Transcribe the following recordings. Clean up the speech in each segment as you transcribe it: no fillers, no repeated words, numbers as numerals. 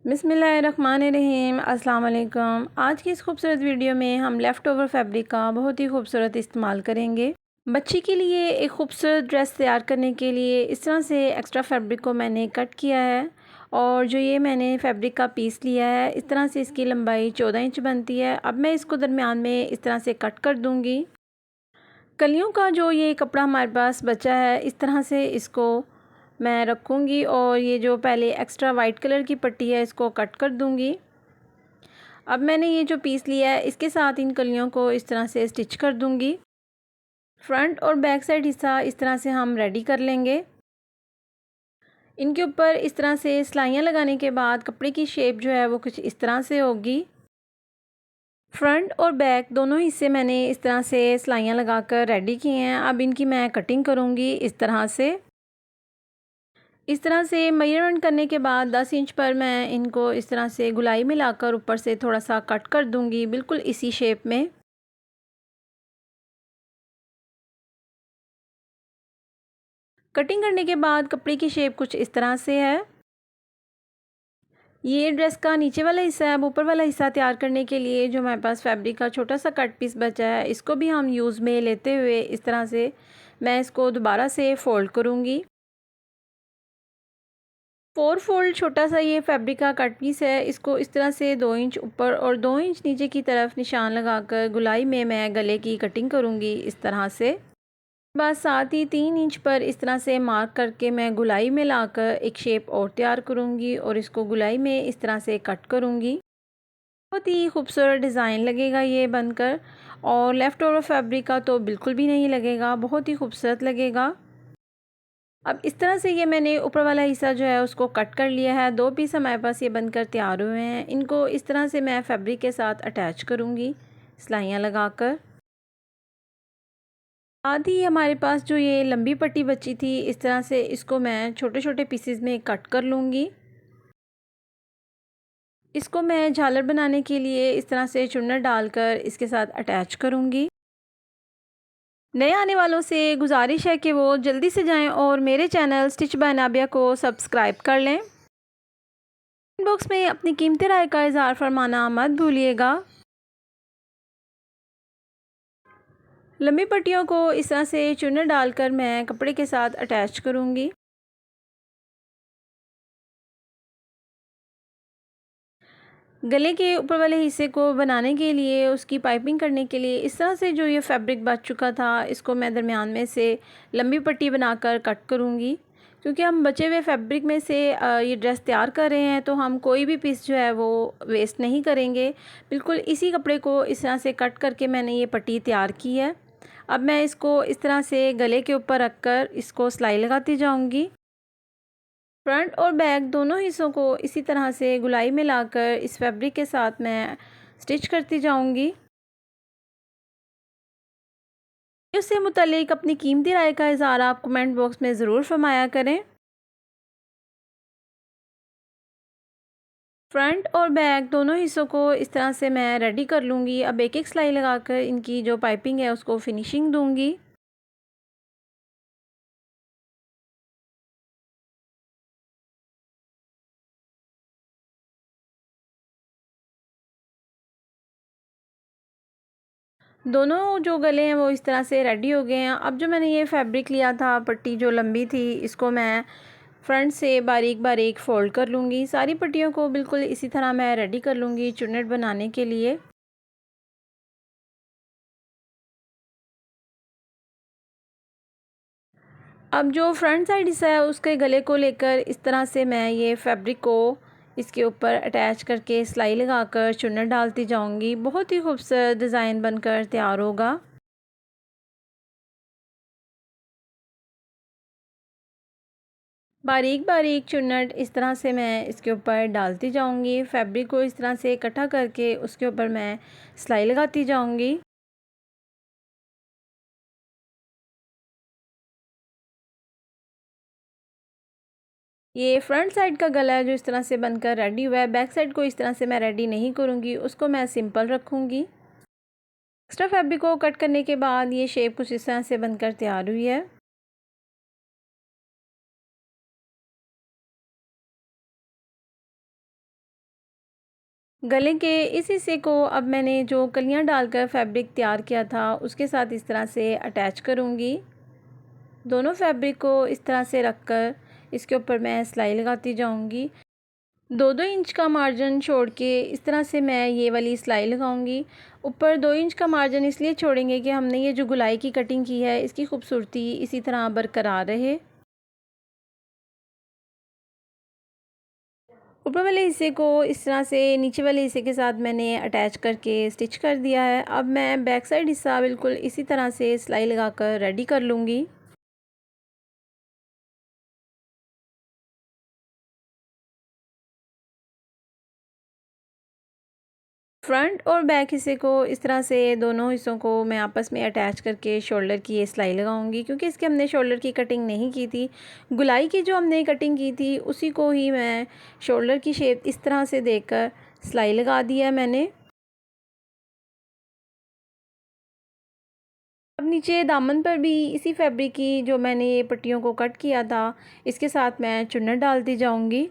बिस्मिल्लाहिर्रहमानिर्रहीम। अस्सलाम वालेकुम। आज की इस खूबसूरत वीडियो में हम लेफ़्ट ओवर फैब्रिक का बहुत ही खूबसूरत इस्तेमाल करेंगे। बच्ची के लिए एक खूबसूरत ड्रेस तैयार करने के लिए इस तरह से एक्स्ट्रा फैब्रिक को मैंने कट किया है और जो ये मैंने फैब्रिक का पीस लिया है, इस तरह से इसकी लंबाई 14 इंच बनती है। अब मैं इसको दरमियान में इस तरह से कट कर दूँगी। कलियों का जो ये कपड़ा हमारे पास बचा है, इस तरह से इसको मैं रखूँगी और ये जो पहले एक्स्ट्रा वाइट कलर की पट्टी है इसको कट कर दूँगी। अब मैंने ये जो पीस लिया है इसके साथ इन कलियों को इस तरह से स्टिच कर दूँगी। फ्रंट और बैक साइड हिस्सा इस तरह से हम रेडी कर लेंगे। इनके ऊपर इस तरह से सिलाइयाँ लगाने के बाद कपड़े की शेप जो है वो कुछ इस तरह से होगी। फ्रंट और बैक दोनों हिस्से मैंने इस तरह से सिलाइयाँ लगाकर रेडी किए हैं। अब इनकी मैं कटिंग करूँगी इस तरह से। इस तरह से मेजरमेंट करने के बाद 10 इंच पर मैं इनको इस तरह से गुलाई में लाकर ऊपर से थोड़ा सा कट कर दूंगी, बिल्कुल इसी शेप में। कटिंग करने के बाद कपड़े की शेप कुछ इस तरह से है। ये ड्रेस का नीचे वाला हिस्सा है। अब ऊपर वाला हिस्सा तैयार करने के लिए जो हमारे पास फैब्रिक का छोटा सा कट पीस बचा है, इसको भी हम यूज़ में लेते हुए इस तरह से मैं इसको दोबारा से फ़ोल्ड करूँगी। 4 फोल्ड छोटा सा ये फैब्रिक का कट पीस है। इसको इस तरह से 2 इंच ऊपर और 2 इंच नीचे की तरफ निशान लगाकर गुलाई में मैं गले की कटिंग करूँगी इस तरह से। बस साथ ही 3 इंच पर इस तरह से मार्क करके मैं गुलाई में लाकर एक शेप और तैयार करूँगी और इसको गुलाई में इस तरह से कट करूँगी। बहुत ही खूबसूरत डिज़ाइन लगेगा ये बनकर और लेफ़्ट ओवर फैब्रिक का तो बिल्कुल भी नहीं लगेगा, बहुत ही खूबसूरत लगेगा। अब इस तरह से ये मैंने ऊपर वाला हिस्सा जो है उसको कट कर लिया है। 2 पीस हमारे पास ये बनकर तैयार हुए हैं। इनको इस तरह से मैं फैब्रिक के साथ अटैच करूँगी सिलाइयाँ लगाकर। आधी हमारे पास जो ये लंबी पट्टी बची थी, इस तरह से इसको मैं छोटे-छोटे पीसेस में कट कर लूँगी। इसको मैं झालर बनाने के लिए इस तरह से चुन्नट डालकर इसके साथ अटैच करूँगी। नए आने वालों से गुजारिश है कि वो जल्दी से जाएं और मेरे चैनल स्टिच बाय नाबिया को सब्सक्राइब कर लें। बॉक्स में अपनी कीमती राय का इज़हार फरमाना मत भूलिएगा। लंबी पट्टियों को इस तरह से चुन्नट डालकर मैं कपड़े के साथ अटैच करूँगी। गले के ऊपर वाले हिस्से को बनाने के लिए, उसकी पाइपिंग करने के लिए इस तरह से जो ये फैब्रिक बच चुका था, इसको मैं दरमियान में से लंबी पट्टी बनाकर कट करूँगी। क्योंकि हम बचे हुए फैब्रिक में से ये ड्रेस तैयार कर रहे हैं, तो हम कोई भी पीस जो है वो वेस्ट नहीं करेंगे। बिल्कुल इसी कपड़े को इस तरह से कट करके मैंने ये पट्टी तैयार की है। अब मैं इसको इस तरह से गले के ऊपर रख कर इसको सिलाई लगाती जाऊँगी। फ्रंट और बैक दोनों हिस्सों को इसी तरह से गुलाई में लाकर इस फैब्रिक के साथ मैं स्टिच करती जाऊंगी। इससे मुतालिक अपनी कीमती राय का इज़हार आप कमेंट बॉक्स में ज़रूर फरमाया करें। फ्रंट और बैक दोनों हिस्सों को इस तरह से मैं रेडी कर लूँगी। अब एक एक सिलाई लगाकर इनकी जो पाइपिंग है उसको फिनिशिंग दूँगी। दोनों जो गले हैं वो इस तरह से रेडी हो गए हैं। अब जो मैंने ये फैब्रिक लिया था, पट्टी जो लंबी थी, इसको मैं फ्रंट से बारीक बारीक फ़ोल्ड कर लूँगी। सारी पट्टियों को बिल्कुल इसी तरह मैं रेडी कर लूँगी चुन्नट बनाने के लिए। अब जो फ्रंट साइड हिस्सा है उसके गले को लेकर इस तरह से मैं ये फैब्रिक को इसके ऊपर अटैच करके सिलाई लगाकर चुन्नट डालती जाऊँगी। बहुत ही खूबसूरत डिज़ाइन बनकर तैयार होगा। बारीक बारीक चुन्नट इस तरह से मैं इसके ऊपर डालती जाऊंगी। फैब्रिक को इस तरह से इकट्ठा करके उसके ऊपर मैं सिलाई लगाती जाऊंगी। ये फ्रंट साइड का गला है जो इस तरह से बनकर रेडी हुआ है। बैक साइड को इस तरह से मैं रेडी नहीं करूँगी, उसको मैं सिंपल रखूँगी। एक्स्ट्रा फैब्रिक को कट करने के बाद ये शेप कुछ इस तरह से बनकर तैयार हुई है। गले के इस हिस्से को अब मैंने जो कलियां डालकर फैब्रिक तैयार किया था उसके साथ इस तरह से अटैच करूंगी। दोनों फैब्रिक को इस तरह से रखकर इसके ऊपर मैं सिलाई लगाती जाऊंगी। 2-2 इंच का मार्जिन छोड़ के इस तरह से मैं ये वाली सिलाई लगाऊंगी। ऊपर 2 इंच का मार्जिन इसलिए छोड़ेंगे कि हमने ये जो गुलाई की कटिंग की है इसकी खूबसूरती इसी तरह बरकरार रहे। ऊपर वाले हिस्से को इस तरह से नीचे वाले हिस्से के साथ मैंने अटैच करके स्टिच कर दिया है। अब मैं बैक साइड हिस्सा बिल्कुल इसी तरह से सिलाई लगाकर रेडी कर लूँगी। फ्रंट और बैक हिस्से को इस तरह से दोनों हिस्सों को मैं आपस में अटैच करके शोल्डर की ये सिलाई लगाऊंगी, क्योंकि इसके हमने शोल्डर की कटिंग नहीं की थी। गुलाई की जो हमने कटिंग की थी उसी को ही मैं शोल्डर की शेप इस तरह से देकर सिलाई लगा दी है मैंने। अब नीचे दामन पर भी इसी फैब्रिक की जो मैंने ये पट्टियों को कट किया था इसके साथ मैं चुन्नट डालती जाऊंगी।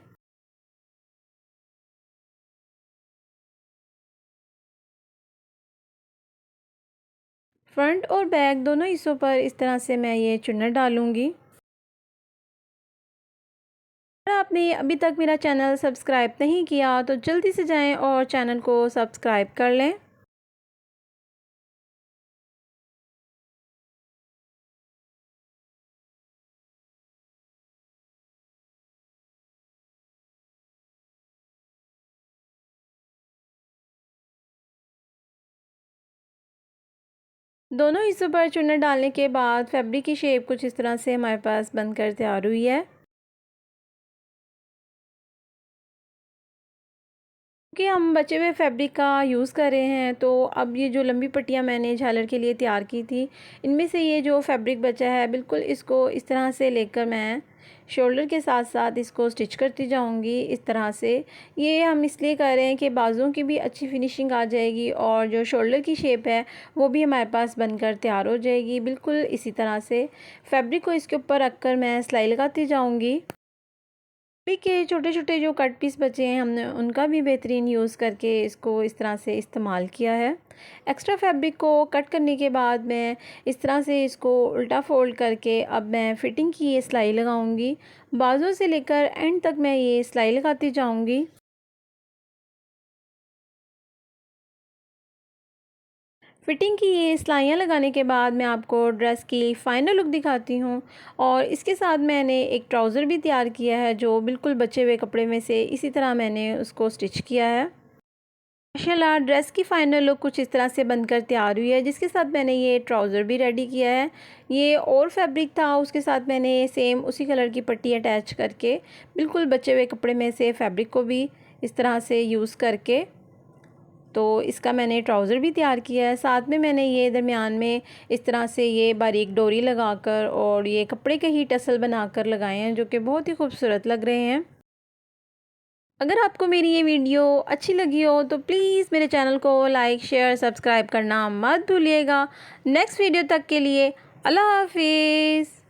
फ्रंट और बैक दोनों हिस्सों पर इस तरह से मैं ये चुन्नट डालूंगी। अगर आपने अभी तक मेरा चैनल सब्सक्राइब नहीं किया तो जल्दी से जाएं और चैनल को सब्सक्राइब कर लें। दोनों हिस्सों पर चुन्नट डालने के बाद फैब्रिक की शेप कुछ इस तरह से हमारे पास बनकर तैयार हुई है। क्योंकि हम बचे हुए फैब्रिक का यूज़ कर रहे हैं तो अब ये जो लंबी पट्टियाँ मैंने झालर के लिए तैयार की थी इनमें से ये जो फैब्रिक बचा है बिल्कुल इसको इस तरह से लेकर मैं शोल्डर के साथ साथ इसको स्टिच करती जाऊंगी इस तरह से। ये हम इसलिए कर रहे हैं कि बाजुओं की भी अच्छी फिनिशिंग आ जाएगी और जो शोल्डर की शेप है वो भी हमारे पास बनकर तैयार हो जाएगी। बिल्कुल इसी तरह से फैब्रिक को इसके ऊपर रख कर मैं सिलाई लगाती जाऊँगी। अभी के छोटे छोटे जो कट पीस बचे हैं हमने उनका भी बेहतरीन यूज़ करके इसको इस तरह से इस्तेमाल किया है। एक्स्ट्रा फैब्रिक को कट करने के बाद मैं इस तरह से इसको उल्टा फ़ोल्ड करके अब मैं फ़िटिंग की ये सिलाई लगाऊंगी। बाजू से लेकर एंड तक मैं ये सिलाई लगाती जाऊंगी। फ़िटिंग की ये सिलाइयाँ लगाने के बाद मैं आपको ड्रेस की फ़ाइनल लुक दिखाती हूँ। और इसके साथ मैंने एक ट्राउज़र भी तैयार किया है जो बिल्कुल बचे हुए कपड़े में से इसी तरह मैंने उसको स्टिच किया है। माशाल्लाह ड्रेस की फ़ाइनल लुक कुछ इस तरह से बनकर तैयार हुई है, जिसके साथ मैंने ये ट्राउज़र भी रेडी किया है। ये और फैब्रिक था उसके साथ मैंने सेम उसी कलर की पट्टी अटैच करके बिल्कुल बचे हुए कपड़े में से फैब्रिक को भी इस तरह से यूज़ करके तो इसका मैंने ट्राउज़र भी तैयार किया है। साथ में मैंने ये दरमियान में इस तरह से ये बारीक डोरी लगाकर और ये कपड़े के ही टसल बनाकर लगाए हैं जो कि बहुत ही खूबसूरत लग रहे हैं। अगर आपको मेरी ये वीडियो अच्छी लगी हो तो प्लीज़ मेरे चैनल को लाइक शेयर सब्सक्राइब करना मत भूलिएगा। नेक्स्ट वीडियो तक के लिए अल्लाह हाफिज़।